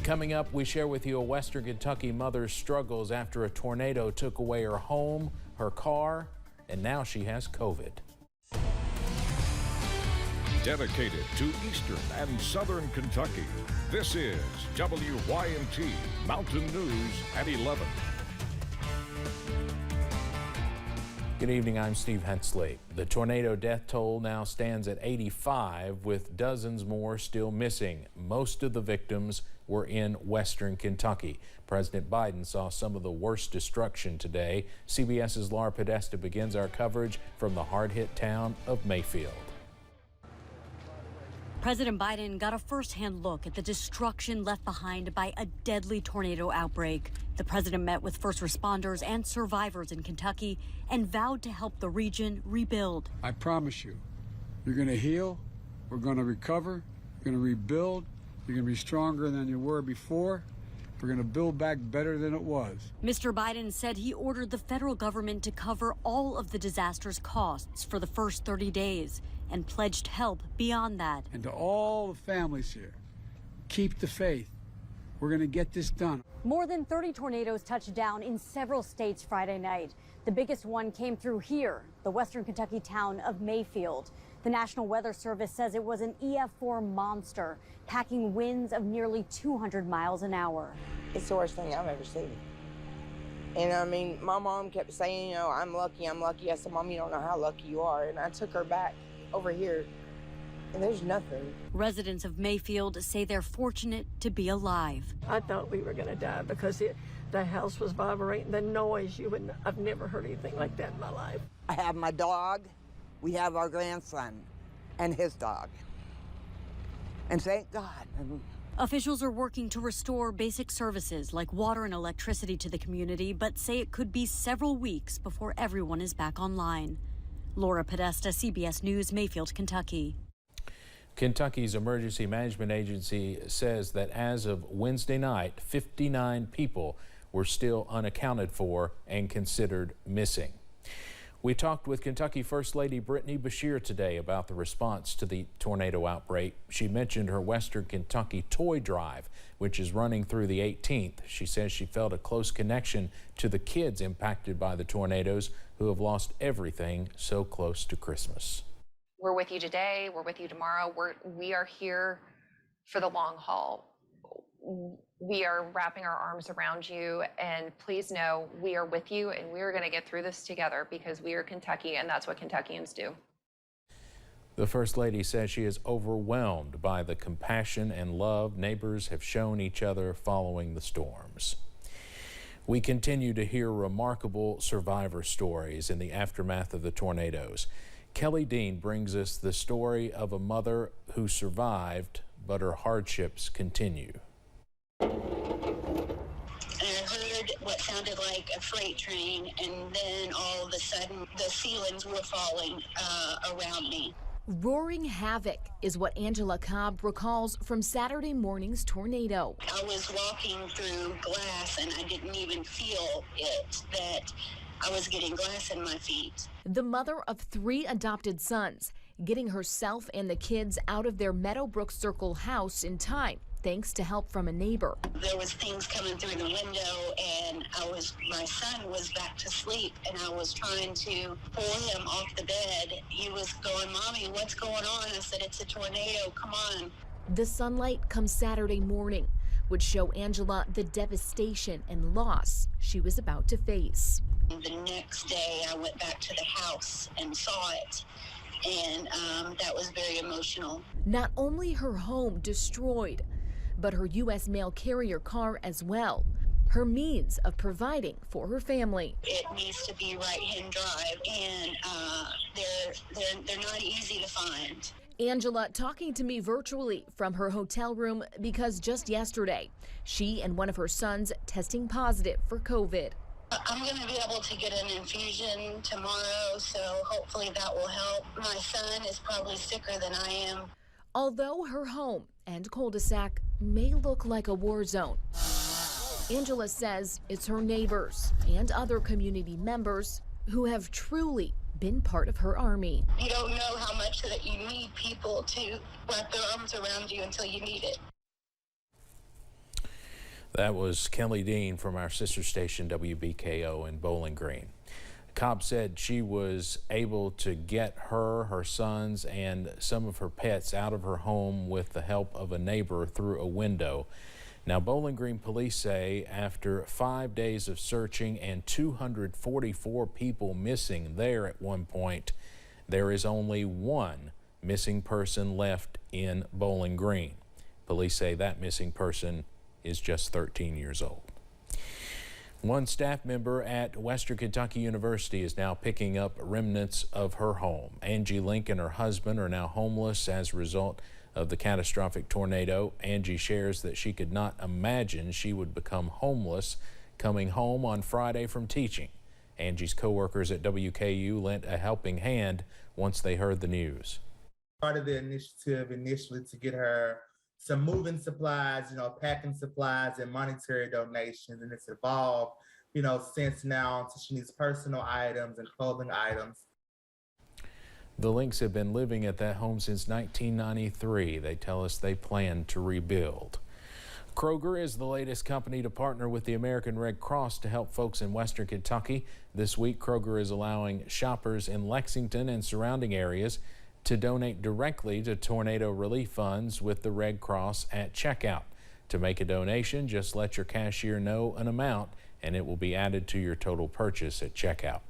Coming up, we share with you a Western Kentucky mother's struggles after a tornado took away her home, her car, and now she has COVID. Dedicated to Eastern and Southern Kentucky, this is WYMT Mountain News at 11. Good evening, I'm Steve Hensley. The tornado death toll now stands at 85, with dozens more still missing. Most of the victims were in Western Kentucky. President Biden saw some of the worst destruction today. CBS's Laura Podesta begins our coverage from the hard-hit town of Mayfield. President Biden got a first-hand look at the destruction left behind by a deadly tornado outbreak. The president met with first responders and survivors in Kentucky and vowed to help the region rebuild. I promise you, you're going to heal, we're going to recover, you're going to rebuild, you're going to be stronger than you were before. We're going to build back better than it was. Mr. Biden said he ordered the federal government to cover all of the disaster's costs for the first 30 days and pledged help beyond that. And to all the families here, keep the faith. We're going to get this done. More than 30 tornadoes touched down in several states Friday night. The biggest one came through here, the Western Kentucky town of Mayfield. The National Weather Service says it was an EF4 monster, packing winds of nearly 200 miles an hour. It's the worst thing I've ever seen. And I mean, my mom kept saying, you know, I'm lucky, I'm lucky. I said, Mom, you don't know how lucky you are. And I took her back over here, and there's nothing. Residents of Mayfield say they're fortunate to be alive. I thought we were going to die because the house was vibrating. The noise, I've never heard anything like that in my life. I have my dog. We have our grandson and his dog. And thank God. Officials are working to restore basic services like water and electricity to the community, but say it could be several weeks before everyone is back online. Laura Podesta, CBS News, Mayfield, Kentucky. Kentucky's Emergency Management Agency says that as of Wednesday night, 59 people were still unaccounted for and considered missing. We talked with Kentucky First Lady Brittany Beshear today about the response to the tornado outbreak. She mentioned her Western Kentucky toy drive, which is running through the 18th. She says she felt a close connection to the kids impacted by the tornadoes who have lost everything so close to Christmas. We're with you today, we're with you tomorrow. We are here for the long haul. We are wrapping our arms around you, and please know we are with you, and we are going to get through this together because we are Kentucky, and that's what Kentuckians do. The First Lady says she is overwhelmed by the compassion and love neighbors have shown each other following the storms. We continue to hear remarkable survivor stories in the aftermath of the tornadoes. Kelly Dean brings us the story of a mother who survived, but her hardships continue. And I heard what sounded like a freight train, and then all of a sudden the ceilings were falling around me. Roaring havoc is what Angela Cobb recalls from Saturday morning's tornado. I was walking through glass and I didn't even feel it, that I was getting glass in my feet. The mother of 3 adopted sons, getting herself and the kids out of their Meadowbrook Circle house in time, thanks to help from a neighbor. There was things coming through the window, and my son was back to sleep, and I was trying to pull him off the bed. He was going, Mommy, what's going on? I said, it's a tornado, come on. The sunlight comes Saturday morning would show Angela the devastation and loss she was about to face. The next day, I went back to the house and saw it. And that was very emotional. Not only her home destroyed, but her U.S. mail carrier car as well. Her means of providing for her family. It needs to be right-hand drive, and they're not easy to find. Angela talking to me virtually from her hotel room because just yesterday, she and one of her sons testing positive for COVID. I'm going to be able to get an infusion tomorrow, so hopefully that will help. My son is probably sicker than I am. Although her home and cul-de-sac may look like a war zone, Angela says it's her neighbors and other community members who have truly been part of her army. You don't know how much that you need people to wrap their arms around you until you need it. That was Kelly Dean from our sister station WBKO in Bowling Green. Cobb said she was able to get her sons, and some of her pets out of her home with the help of a neighbor through a window. Now, Bowling Green police say after 5 days of searching and 244 people missing there at one point, there is only one missing person left in Bowling Green. Police say that missing person is just 13 years old. One staff member at Western Kentucky University is now picking up remnants of her home. Angie Link and her husband are now homeless as a result of the catastrophic tornado. Angie shares that she could not imagine she would become homeless coming home on Friday from teaching. Angie's co-workers at WKU lent a helping hand once they heard the news. Started the initiative initially to get her some moving supplies, packing supplies and monetary donations, and it's evolved, since now to she needs personal items and clothing items. The Links have been living at that home since 1993. They tell us they plan to rebuild. Kroger is the latest company to partner with the American Red Cross to help folks in Western Kentucky. This week, Kroger is allowing shoppers in Lexington and surrounding areas to donate directly to tornado relief funds with the Red Cross at checkout. To make a donation, just let your cashier know an amount and it will be added to your total purchase at checkout.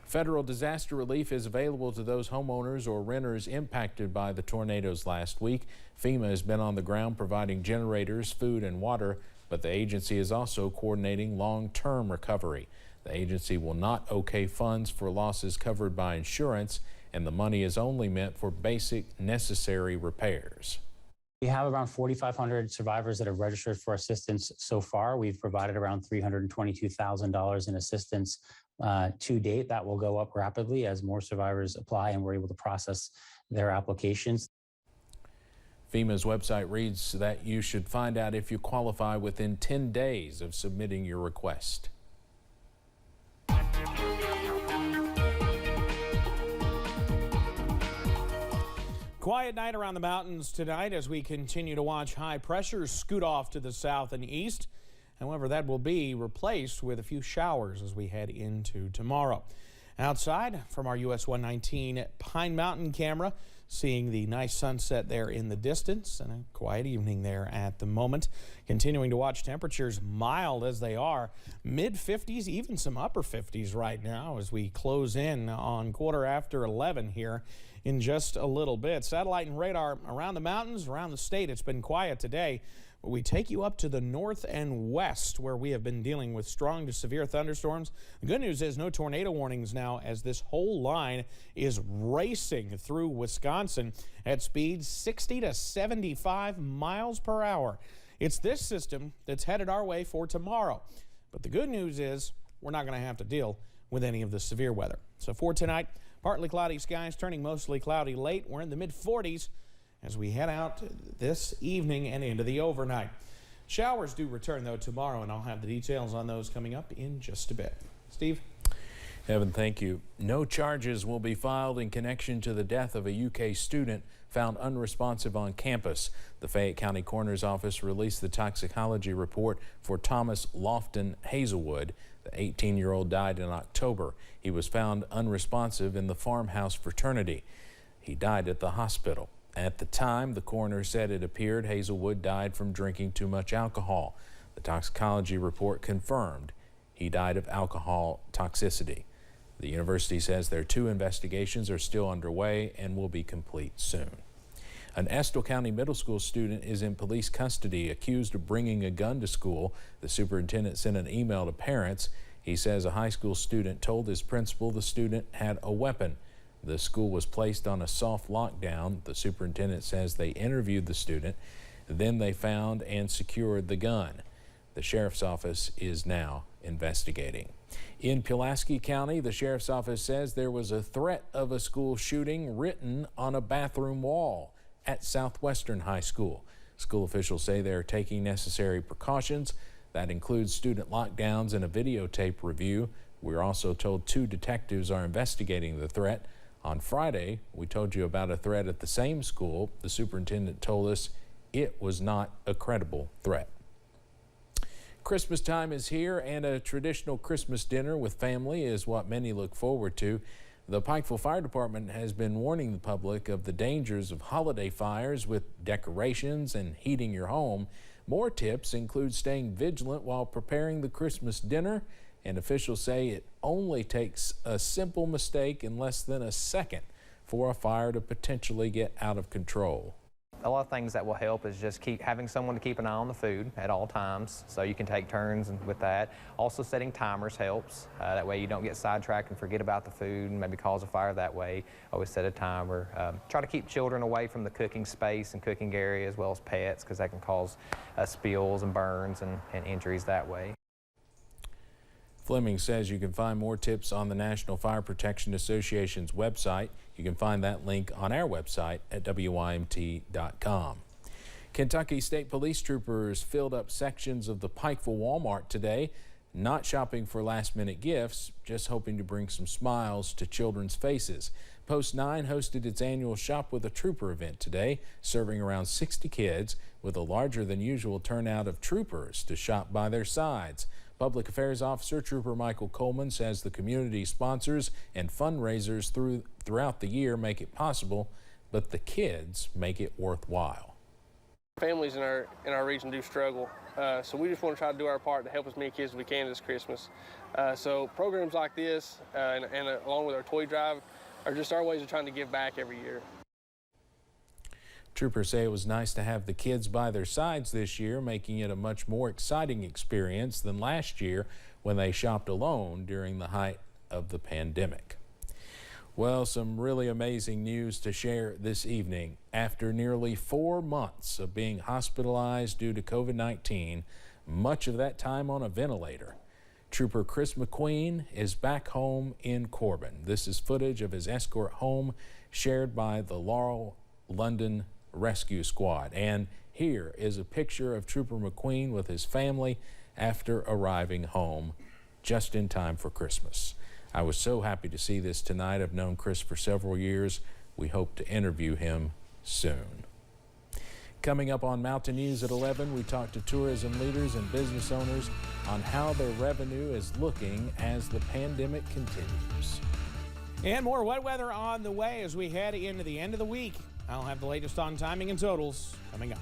Federal disaster relief is available to those homeowners or renters impacted by the tornadoes last week. FEMA has been on the ground providing generators, food, and water, but the agency is also coordinating long-term recovery. The agency will not okay funds for losses covered by insurance, and the money is only meant for basic necessary repairs. We have around 4,500 survivors that have registered for assistance so far. We've provided around $322,000 in assistance to date. That will go up rapidly as more survivors apply and we're able to process their applications. FEMA's website reads that you should find out if you qualify within 10 days of submitting your request. Quiet night around the mountains tonight as we continue to watch high pressures scoot off to the south and east. However, that will be replaced with a few showers as we head into tomorrow. Outside from our US 119 Pine Mountain camera, seeing the nice sunset there in the distance and a quiet evening there at the moment. Continuing to watch temperatures mild as they are, mid-50s, even some upper 50s right now as we close in on 11:15 here in just a little bit. Satellite and radar around the mountains, around the state, it's been quiet today. But we take you up to the north and west where we have been dealing with strong to severe thunderstorms. The good news is no tornado warnings now as this whole line is racing through Wisconsin at speeds 60 to 75 miles per hour. It's this system that's headed our way for tomorrow. But the good news is we're not going to have to deal with any of the severe weather. So for tonight, partly cloudy skies turning mostly cloudy late. We're in the mid-40s as we head out this evening and into the overnight. Showers do return, though, tomorrow, and I'll have the details on those coming up in just a bit. Steve? Evan, thank you. No charges will be filed in connection to the death of a UK student found unresponsive on campus. The Fayette County Coroner's Office released the toxicology report for Thomas Lofton Hazelwood. The 18-year-old died in October. He was found unresponsive in the farmhouse fraternity. He died at the hospital. At the time, the coroner said it appeared Hazelwood died from drinking too much alcohol. The toxicology report confirmed he died of alcohol toxicity. The university says their 2 investigations are still underway and will be complete soon. An Estill County middle school student is in police custody accused of bringing a gun to school. The superintendent sent an email to parents. He says a high school student told his principal the student had a weapon. The school was placed on a soft lockdown. The superintendent says they interviewed the student, then they found and secured the gun. The sheriff's office is now investigating. In Pulaski County, the sheriff's office says there was a threat of a school shooting written on a bathroom wall at Southwestern High School. School officials say they are taking necessary precautions. That includes student lockdowns and a videotape review. We're also told 2 detectives are investigating the threat. On Friday, we told you about a threat at the same school. The superintendent told us it was not a credible threat. Christmas time is here, and a traditional Christmas dinner with family is what many look forward to. The Pikeville Fire Department has been warning the public of the dangers of holiday fires with decorations and heating your home. More tips include staying vigilant while preparing the Christmas dinner, and officials say it only takes a simple mistake in less than a second for a fire to potentially get out of control. A lot of things that will help is just having someone to keep an eye on the food at all times, so you can take turns with that. Also, setting timers helps. That way you don't get sidetracked and forget about the food and maybe cause a fire that way. Always set a timer. Try to keep children away from the cooking space and cooking area, as well as pets, because that can cause spills and burns and injuries that way. Fleming says you can find more tips on the National Fire Protection Association's website. You can find that link on our website at WYMT.com. Kentucky State Police troopers filled up sections of the Pikeville Walmart today, not shopping for last-minute gifts, just hoping to bring some smiles to children's faces. Post 9 hosted its annual Shop with a Trooper event today, serving around 60 kids with a larger than usual turnout of troopers to shop by their sides. Public Affairs Officer Trooper Michael Coleman says the community sponsors and fundraisers throughout the year make it possible, but the kids make it worthwhile. Families in our region do struggle, so we just want to try to do our part to help as many kids as we can this Christmas. So programs like this and along with our toy drive are just our ways of trying to give back every year. Troopers say it was nice to have the kids by their sides this year, making it a much more exciting experience than last year when they shopped alone during the height of the pandemic. Well, some really amazing news to share this evening. After nearly 4 months of being hospitalized due to COVID-19, much of that time on a ventilator, Trooper Chris McQueen is back home in Corbin. This is footage of his escort home shared by the Laurel London Rescue Squad. And here is a picture of Trooper McQueen with his family after arriving home just in time for Christmas. I was so happy to see this tonight. I've known Chris for several years. We hope to interview him soon. Coming up on Mountain News at 11, we talk to tourism leaders and business owners on how their revenue is looking as the pandemic continues. And more wet weather on the way as we head into the end of the week. I'll have the latest on timing and totals coming up.